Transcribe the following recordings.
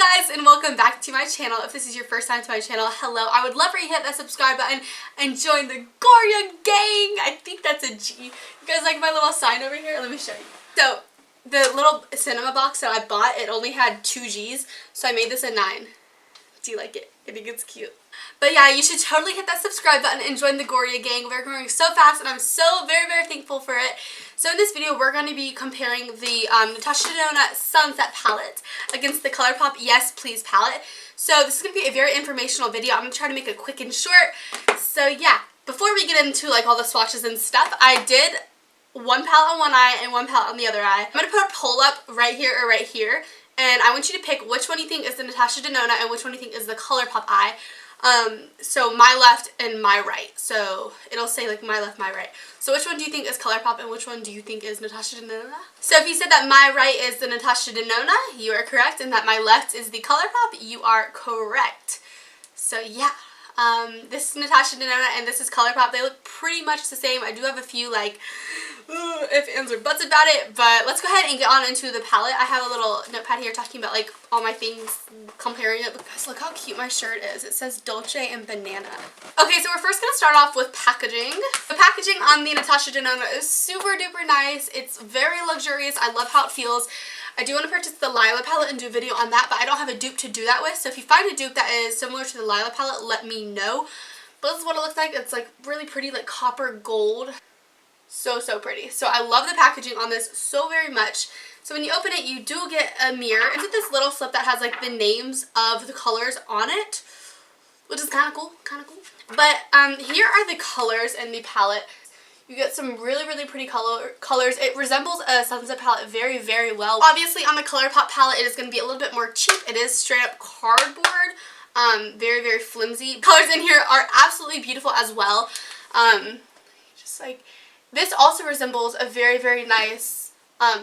Hey guys, and welcome back to my channel. If this is your first time to my channel, hello. I would love for you to hit that subscribe button and join the Goria gang. I think that's a G. You guys like my little sign over here? Let me show you. So the little cinema box that I bought, it only had 2 G's, so I made this a 9. Do you like it? I think it's cute. But yeah, you should totally hit that subscribe button and join the Goria gang. We're growing so fast and I'm so very thankful for it. So in this video, we're going to be comparing the Natasha Denona Sunset palette against the Colourpop Yes Please palette. So this is going to be a very informational video. I'm going to try to make it quick and short. So yeah, before we get into like all the swatches and stuff, I did one palette on one eye and one palette on the other eye. I'm going to put a poll up right here or right here. And I want you to pick which one you think is the Natasha Denona and which one you think is the Colourpop eye. So my left and my right. So it'll say like my left, my right. So which one do you think is Colourpop and which one do you think is Natasha Denona? So if you said that my right is the Natasha Denona, you are correct. And that my left is the Colourpop, you are correct. So yeah. This is Natasha Denona and this is Colourpop. They look pretty much the same. I do have a few like if, ands, or buts about it, but let's go ahead and get on into the palette. I have a little notepad here talking about like all my things, comparing it, because look how cute my shirt is. It says Dolce and Banana. Okay, so we're first going to start off with packaging. The packaging on the Natasha Denona is super duper nice. It's very luxurious. I love how it feels. I do want to purchase the Lila palette and do a video on that, but I don't have a dupe to do that with. So if you find a dupe that is similar to the Lila palette, let me know. But this is what it looks like. It's like really pretty, like copper gold. So pretty. So I love the packaging on this so very much. So when you open it, you do get a mirror. It's this little slip that has like the names of the colors on it, which is kind of cool, But here are the colors in the palette. You get some really pretty colors. It resembles a sunset palette very well. Obviously on the Colourpop palette it is going to be a little bit more cheap. It is straight up cardboard. Very flimsy. Colors in here are absolutely beautiful as well. Just like this also resembles a very nice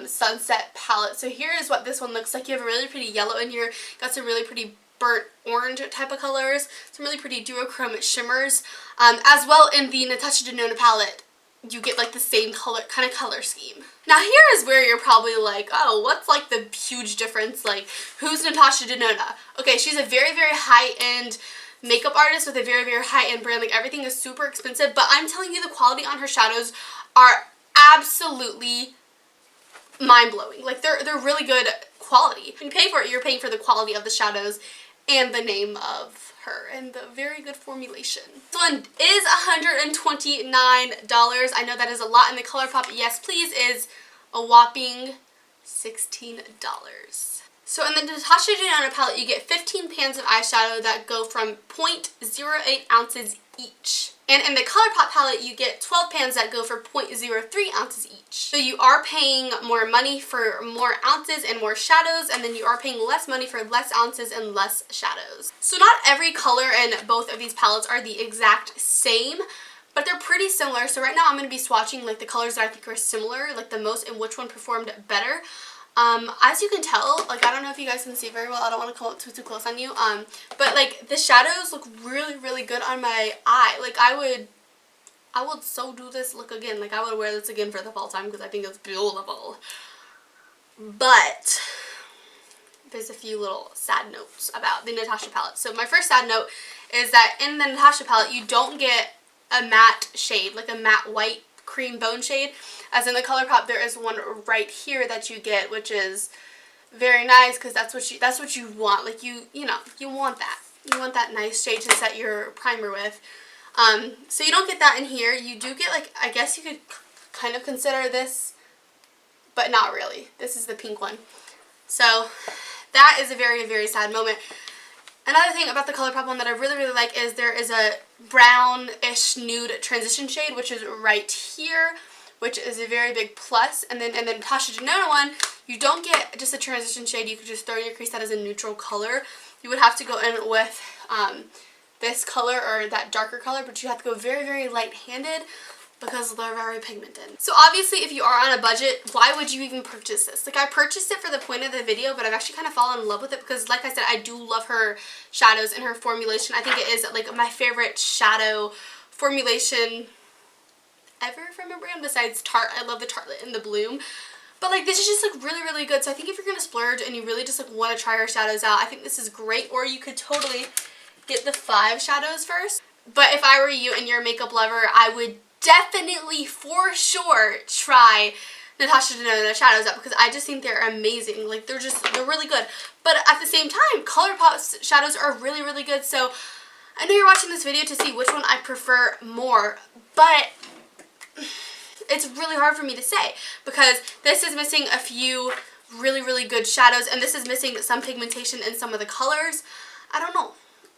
sunset palette. So here is what this one looks like. You have a really pretty yellow in here. Got some really pretty burnt orange type of colors. Some really pretty duochrome shimmers. As well in the Natasha Denona palette, you get like the same kind of color scheme. Now here is where you're probably like, oh, what's like the huge difference? Like, who's Natasha Denona? Okay, she's a very high-end makeup artist with a very high-end brand. Like, everything is super expensive, but I'm telling you, the quality on her shadows are absolutely mind-blowing. Like, they're really good quality. When you pay for it, you're paying for the quality of the shadows and the name of her and the very good formulation. This one is $129. I know that is a lot, and the Colourpop Yes Please is a whopping $16. So in the Natasha Denona palette, you get 15 pans of eyeshadow that go from 0.08 ounces each. And in the Colourpop palette, you get 12 pans that go for 0.03 ounces each. So you are paying more money for more ounces and more shadows, and then you are paying less money for less ounces and less shadows. So not every color in both of these palettes are the exact same, but they're pretty similar. So right now I'm going to be swatching like the colors that I think are similar, like the most, and which one performed better. As you can tell, like, I don't know if you guys can see very well, I don't want to come up too close on you, but like the shadows look really good on my eye. Like, I would so do this look again. Like, I would wear this again for the fall time because I think it's beautiful. But there's a few little sad notes about the Natasha palette. So my first sad note is that in the Natasha palette, you don't get a matte shade, like a matte white cream bone shade. As in the Colourpop, there is one right here that you get, which is very nice because that's what you want. Like, you know, you want that. You want that nice shade to set your primer with. So you don't get that in here. You do get, like, I guess you could kind of consider this, but not really. This is the pink one. So that is a very sad moment. Another thing about the Colourpop one that I really like is there is a brownish nude transition shade, which is right here, which is a very big plus. And then in the Natasha Denona one, you don't get just a transition shade. You could just throw in your crease that is a neutral color. You would have to go in with this color or that darker color, but you have to go very light-handed because they're very pigmented. So obviously, if you are on a budget, why would you even purchase this? Like, I purchased it for the point of the video, but I've actually kind of fallen in love with it because, like I said, I do love her shadows and her formulation. I think it is like my favorite shadow formulation ever from a brand besides Tarte. I love the Tartelette in the Bloom. But like this is just like really, really good. So I think if you're gonna splurge and you really just like want to try your shadows out, I think this is great. Or you could totally get the 5 shadows first. But if I were you and you're a makeup lover, I would definitely for sure try Natasha Denona shadows out because I just think they're amazing. Like they're really good. But at the same time, Colourpop's shadows are really, really good. So I know you're watching this video to see which one I prefer more, but it's really hard for me to say because this is missing a few really, really good shadows and this is missing some pigmentation in some of the colors. I don't know.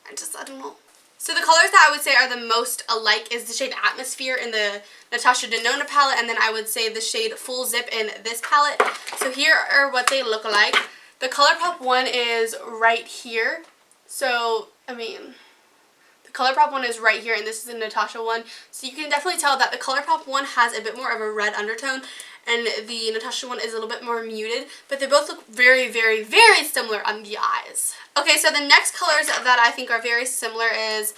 I don't know. So the colors that I would say are the most alike is the shade Atmosphere in the Natasha Denona palette, and then I would say the shade Full Zip in this palette. So here are what they look like. The Colourpop one is right here. So, I mean, the Colourpop one is right here, and this is the Natasha one. So you can definitely tell that the Colourpop one has a bit more of a red undertone, and the Natasha one is a little bit more muted, but they both look very, very, very similar on the eyes. Okay, so the next colors that I think are very similar is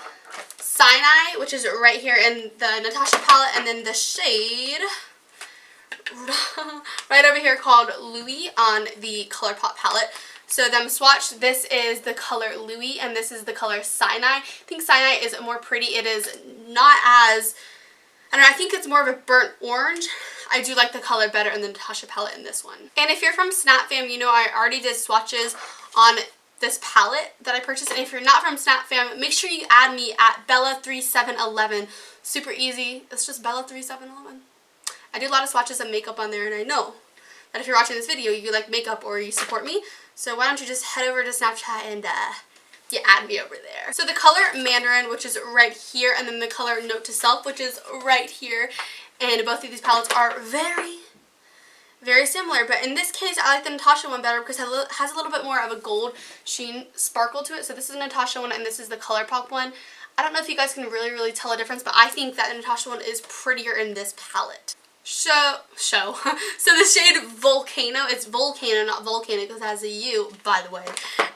Sinai, which is right here in the Natasha palette, and then the shade right over here called Louis on the Colourpop palette. So them swatched, this is the color Louis, and this is the color Sinai. I think Sinai is more pretty. It is not as, I don't know, I think it's more of a burnt orange. I do like the color better in the Natasha palette in this one. And if you're from Snap Fam, you know I already did swatches on this palette that I purchased. And if you're not from Snap Fam, make sure you add me at Bella3711. Super easy. It's just Bella3711. I do a lot of swatches of makeup on there, and I know that if you're watching this video, you like makeup or you support me. So why don't you just head over to Snapchat and you add me over there. So the color Mandarin, which is right here, and then the color Note to Self, which is right here. And both of these palettes are very, very similar. But in this case, I like the Natasha one better because it has a little bit more of a gold sheen sparkle to it. So this is the Natasha one, and this is the Colourpop one. I don't know if you guys can really, really tell a difference, but I think that the Natasha one is prettier in this palette. So the shade Volcano, it's Volcano, not Volcanic, because it has a U, by the way.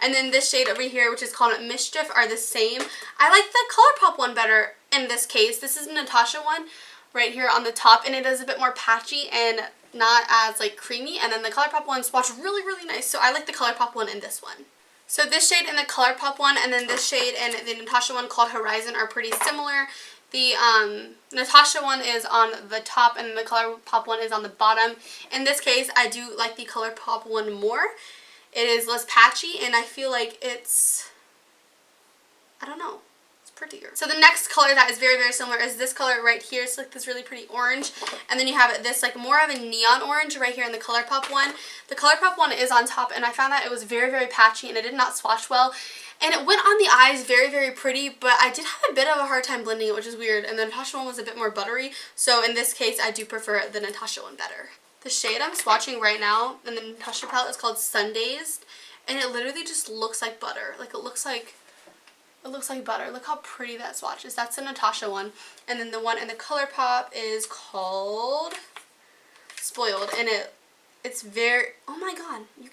And then this shade over here, which is called Mischief, are the same. I like the Colourpop one better in this case. This is the Natasha one right here on the top, and it is a bit more patchy and not as like creamy. And then the Colourpop one swatch really, really nice. So I like the Colourpop one in this one. So this shade in the Colourpop one and then this shade in the Natasha one called Horizon are pretty similar. The Natasha one is on the top and the Colourpop one is on the bottom. In this case, I do like the Colourpop one more. It is less patchy and I feel like it's, I don't know, it's prettier. So the next color that is very, very similar is this color right here. It's like this really pretty orange. And then you have this like more of a neon orange right here in the Colourpop one. The Colourpop one is on top and I found that it was very, very patchy and it did not swatch well. And it went on the eyes very, very pretty, but I did have a bit of a hard time blending it, which is weird. And the Natasha one was a bit more buttery. So in this case, I do prefer the Natasha one better. The shade I'm swatching right now in the Natasha palette is called Sundazed. And it literally just looks like butter. Like it looks like butter. Look how pretty that swatch is. That's the Natasha one. And then the one in the Colourpop is called Spoiled. And it's very, oh my god. You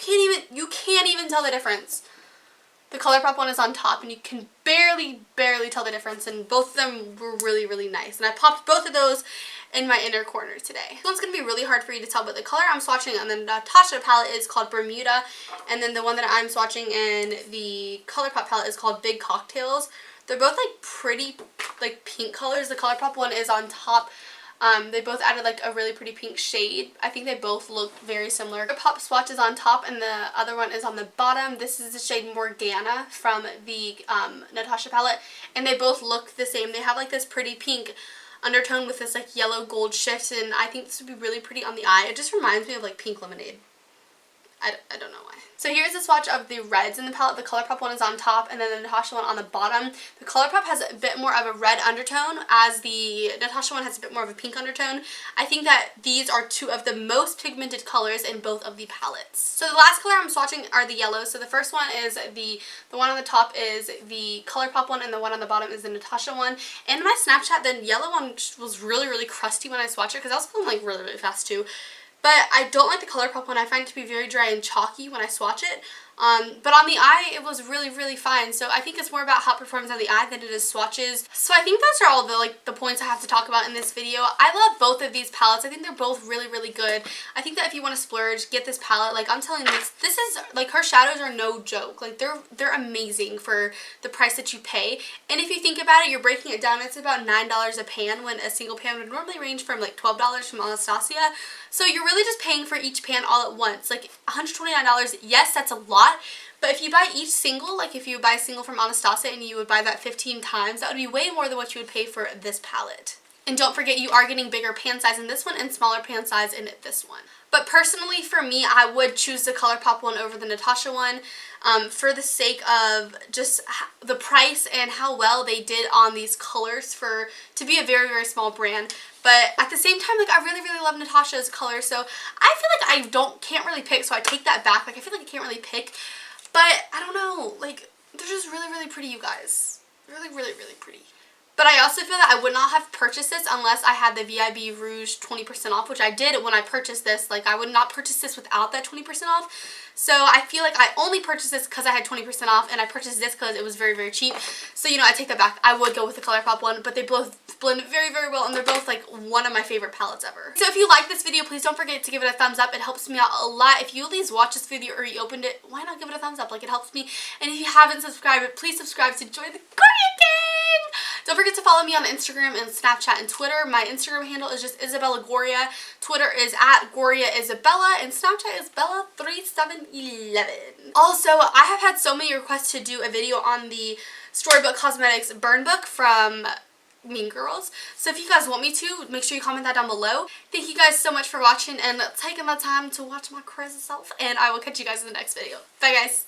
can't even tell the difference. The Colourpop one is on top and you can barely tell the difference, and both of them were really, really nice. And I popped both of those in my inner corner today. This one's going to be really hard for you to tell, but the color I'm swatching on the Natasha palette is called Bermuda, and then the one that I'm swatching in the Colourpop palette is called Big Cocktails. They're both like pretty like pink colors. The Colourpop one is on top. They both added like a really pretty pink shade. I think they both look very similar. The Pop swatch is on top and the other one is on the bottom. This is the shade Morgana from the Natasha palette, and they both look the same. They have like this pretty pink undertone with this like yellow gold shift, and I think this would be really pretty on the eye. It just reminds me of like pink lemonade. I don't know why. So here's a swatch of the reds in the palette. The Colourpop one is on top and then the Natasha one on the bottom. The Colourpop has a bit more of a red undertone as the Natasha one has a bit more of a pink undertone. I think that these are two of the most pigmented colors in both of the palettes. So the last color I'm swatching are the yellows. So the first one is the one on the top is the Colourpop one and the one on the bottom is the Natasha one. And in my Snapchat, the yellow one was really, really crusty when I swatched it because I was going like really, really fast too. But I don't like the Colourpop one. I find it to be very dry and chalky when I swatch it. But on the eye, it was really, really fine. So I think it's more about how it performs on the eye than it is swatches. So I think those are all the points I have to talk about in this video. I love both of these palettes. I think they're both really, really good. I think that if you want to splurge, get this palette. Like, I'm telling you, this is, like, her shadows are no joke. Like, they're amazing for the price that you pay. And if you think about it, you're breaking it down. It's about $9 a pan when a single pan would normally range from like $12 from Anastasia. So you're really just paying for each pan all at once. Like, $129, yes, that's a lot. But if you buy each single, like if you buy a single from Anastasia and you would buy that 15 times, that would be way more than what you would pay for this palette. And don't forget, you are getting bigger pan size in this one and smaller pan size in this one. But personally, for me, I would choose the Colourpop one over the Natasha one for the sake of just the price and how well they did on these colors to be a very, very small brand. But at the same time, like, I really, really love Natasha's color, so I feel like I can't really pick, so I take that back. Like, I feel like I can't really pick, but I don't know, like, they're just really, really pretty, you guys. Really, really, really pretty. But I also feel that I would not have purchased this unless I had the VIB Rouge 20% off, which I did when I purchased this. Like, I would not purchase this without that 20% off. So I feel like I only purchased this because I had 20% off, and I purchased this because it was very, very cheap. So, you know, I take that back. I would go with the Colourpop one, but they both blend very, very well, and they're both, like, one of my favorite palettes ever. So if you like this video, please don't forget to give it a thumbs up. It helps me out a lot. If you at least watch this video or you opened it, why not give it a thumbs up? Like, it helps me. And if you haven't subscribed, please subscribe to join the Korean gang! Don't forget to follow me on Instagram and Snapchat and Twitter. My Instagram handle is just isabellagoria. Twitter is @GoriaIsabella, and Snapchat is Bella3711. Also, I have had so many requests to do a video on the Storybook Cosmetics burn book from Mean Girls. So if you guys want me to, make sure you comment that down below. Thank you guys so much for watching and taking the time to watch my crazy self, and I will catch you guys in the next video. Bye, guys.